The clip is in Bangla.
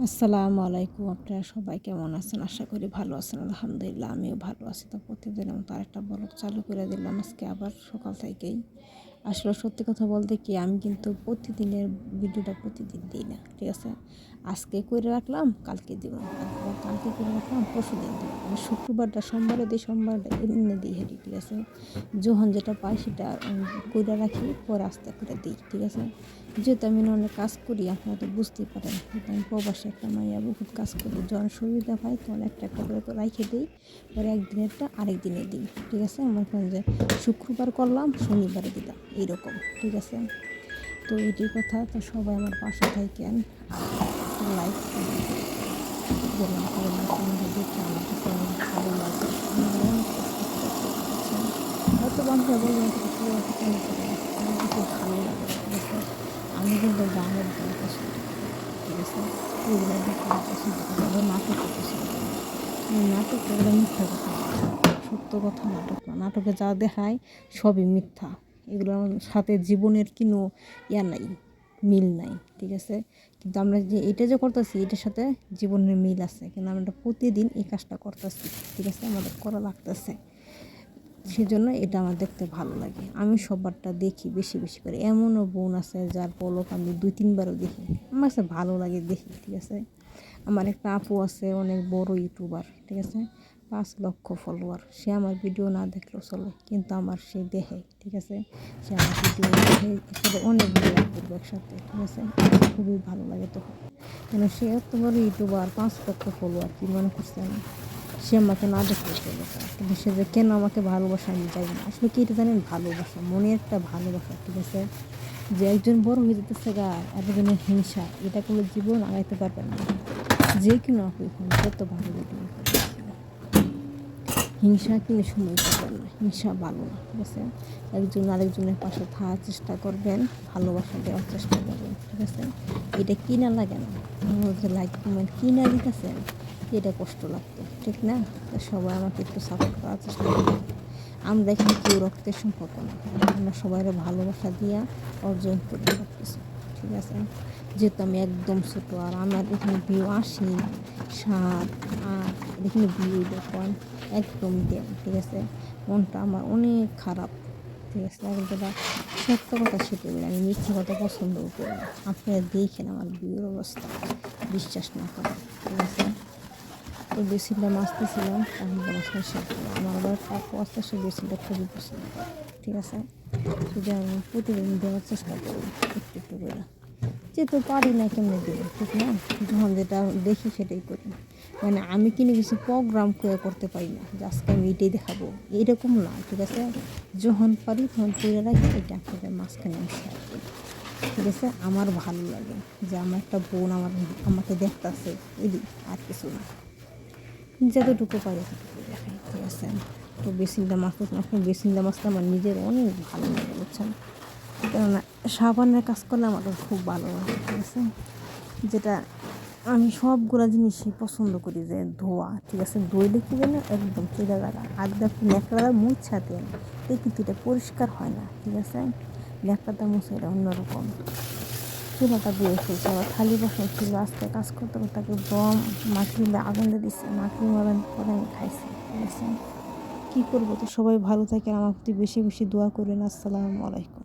আসসালামু আলাইকুম। আপনারা সবাই কেমন আছেন? আশা করি ভালো আছেন। আলহামদুলিল্লাহ আমিও ভালো আছি। তো প্রতিদিনের মতো আরেকটা ব্লগ চালু করে দিলাম আজকে আবার সকাল থেকেই। আসলে সত্যি কথা বলতে কি আমি কিন্তু প্রতিদিনের ভিডিওটা প্রতিদিন দিই না, ঠিক আছে? আজকে করে রাখলাম কালকে দিব, আবার কালকে করে রাখলাম পরশুদিন দিব। মানে শুক্রবারটা সোমবারে দিই, সোমবারটা এমনি দিই হেঁটে, ঠিক আছে? যখন যেটা পাই সেটা করে রাখি, পরে আস্তে করে দিই, ঠিক আছে? যেহেতু আমি অনেক কাজ করি আপনারা তো বুঝতেই পারেন, কিন্তু আমি প্রবাসে একটা মাইয়া বহুত কাজ করি, যখন সুবিধা পাই তখন একটা একটা করে তো রাইখে দিই, পরে একদিনেরটা আরেক দিনে দিই, ঠিক আছে? আমার কারণ যে শুক্রবার করলাম শনিবারে দিলাম এইরকম, ঠিক আছে? তো এটি কথা। তো সবাই আমার পাশে থাকেন, লাইক দিলাম করলাম, আপনাদের দেখে আমার কাছে অনেক ভালো লাগে। আমরা অনেক কষ্ট করে করছেন, হয়তো বান্ধব বলবেন এটা কেন করে, আমার কাছে ভালো লাগে, ঠিক আছে? আমি কিন্তু গানের গান পছন্দ করি, ঠিক আছে? এগুলো দেখতে পছন্দ করি, আবার নাটকও পছন্দ করি। নাটক এগুলো মিথ্যা কথা না, সত্য কথা নাটক না। নাটকে যা দেখায় সবই মিথ্যা, এগুলোর সাথে জীবনের কোনো নাই, মিল নাই, ঠিক আছে? কিন্তু আমরা যে এটা যে করতেছি এটার সাথে জীবনের মিল আছে, কিন্তু আমরা প্রতিদিন এই কাজটা করতেছি, ঠিক আছে? আমাদের করা লাগতেছে, সেজন্য এটা আমার দেখতে ভালো লাগে। আমি সবারটা দেখি বেশি বেশি করে। এমনও বোন আছে যার পলক আমি 2-3বারও দেখি, আমার কাছে ভালো লাগে দেখি, ঠিক আছে? আমার একটা আপু আছে অনেক বড় ইউটিউবার, ঠিক আছে? 5 লক্ষ ফলোয়ার। সে আমার ভিডিও না দেখলেও চলে, কিন্তু আমার সে দেখে, ঠিক আছে? সে আমার ভিডিও দেখে এখানে অনেক ভিডিও করবে একসাথে, ঠিক আছে? খুবই ভালো লাগে তখন, কেন সে এত বড় ইউটিউবার, 5 লক্ষ ফলোয়ার, কি মনে করছে আমি সে আমাকে না দেখতে চলে যায়, কিন্তু সে যে কেন আমাকে ভালোবাসা আমি জানি না। আসলে কি এটা জানেন, ভালোবাসা, মনে একটা ভালোবাসা, ঠিক আছে? যে একজন বড় হয়ে যেতেছে গা, একজনের হিংসা, এটা করলে জীবন আগাইতে পারবেন না। যে কিনা আপনি যত ভালো ভিডিও করে হিংসা কিনে সময় পাবেন না, হিংসা ভালো না, ঠিক আছে? একজন আরেকজনের পাশে থাকার চেষ্টা করবেন, ভালোবাসা দেওয়ার চেষ্টা করবেন, ঠিক আছে? এটা কিনা লাগে না, যে লাইক কমেন্ট কিনা দিতেছেন এটা কষ্ট লাগতো, ঠিক না? তো সবাই আমাকে একটু সাপোর্ট করার চেষ্টা করবেন। আমরা এখানে কেউ রক্তের সম্পর্ক না, আমরা সবাই ভালোবাসা দিয়া অর্জন করি সব কিছু, ঠিক আছে? যেহেতু আমি একদম ছোটো, আর আমার এখানে ভিউ 80, 60, 8, এখানে ভিউ দেখুন একদম দেন, ঠিক আছে? মনটা আমার অনেক খারাপ, ঠিক আছে? এখন যেটা সত্য কথা সেটা বলে, আমি মিথ্যা কথা পছন্দও করি না। আপনারা দেখেন আমার ভিউর অবস্থা, বিশ্বাস না করেন, ঠিক আছে? তো বেসিনটা মাছতেছিলাম, তাহলে মাছ শেষ করলাম। আমার আবার কাকু আসতে, সে বেসিনটা খুবই পছন্দ করে, ঠিক আছে? সেটা আমি প্রতিদিন দেওয়ার চেষ্টা করি একটু একটু করে, যেহেতু পারি না কেমনে দেবো, ঠিক না? যখন যেটা দেখি সেটাই করি। মানে আমি কিনে কিছু প্রোগ্রাম করতে পারি না যে আজকে আমি এটাই দেখাবো, এইরকম না, ঠিক আছে? যখন পারি তখন করে রাখি, এটা আপনাদের মাঝখানে আমি শেয়ার করি, ঠিক আছে? আমার ভালো লাগে যে আমার একটা বোন আমাকে দেখতেছে, এদিক আর কিছু না, যতটুকু পারি ততটুকু দেখাই, ঠিক আছে? তো বেসিনটা মাছতে এখন বেসিনটা মাছটা আমার নিজের অনেক ভালো লাগে, বুঝছেন? কেননা সাবানের কাজ করলে আমার খুব ভালো লাগে, ঠিক আছে? যেটা আমি সবগুলো জিনিসই পছন্দ করি, যে ধোয়া, ঠিক আছে? ধুইলে কি যেন একদম চুলা লাগা আদা ন্যাকড়া মুছা দেন, কিন্তু এটা পরিষ্কার হয় না, ঠিক আছে? ন্যাকড়াটা মুছে এটা অন্যরকম। চুলাটা দিয়ে ফেলছে, আবার খালি বসে ছিল, আজকে কাজ করতে করতে তাকে দম মাখিলে আগুন দিয়ে দিচ্ছে, মাখি মারান পরে আমি খাইছি, ঠিক আছে? কী করবো? তো সবাই ভালো থাকেন, আমার প্রতি বেশি বেশি দোয়া করেন। আসসালামু আলাইকুম।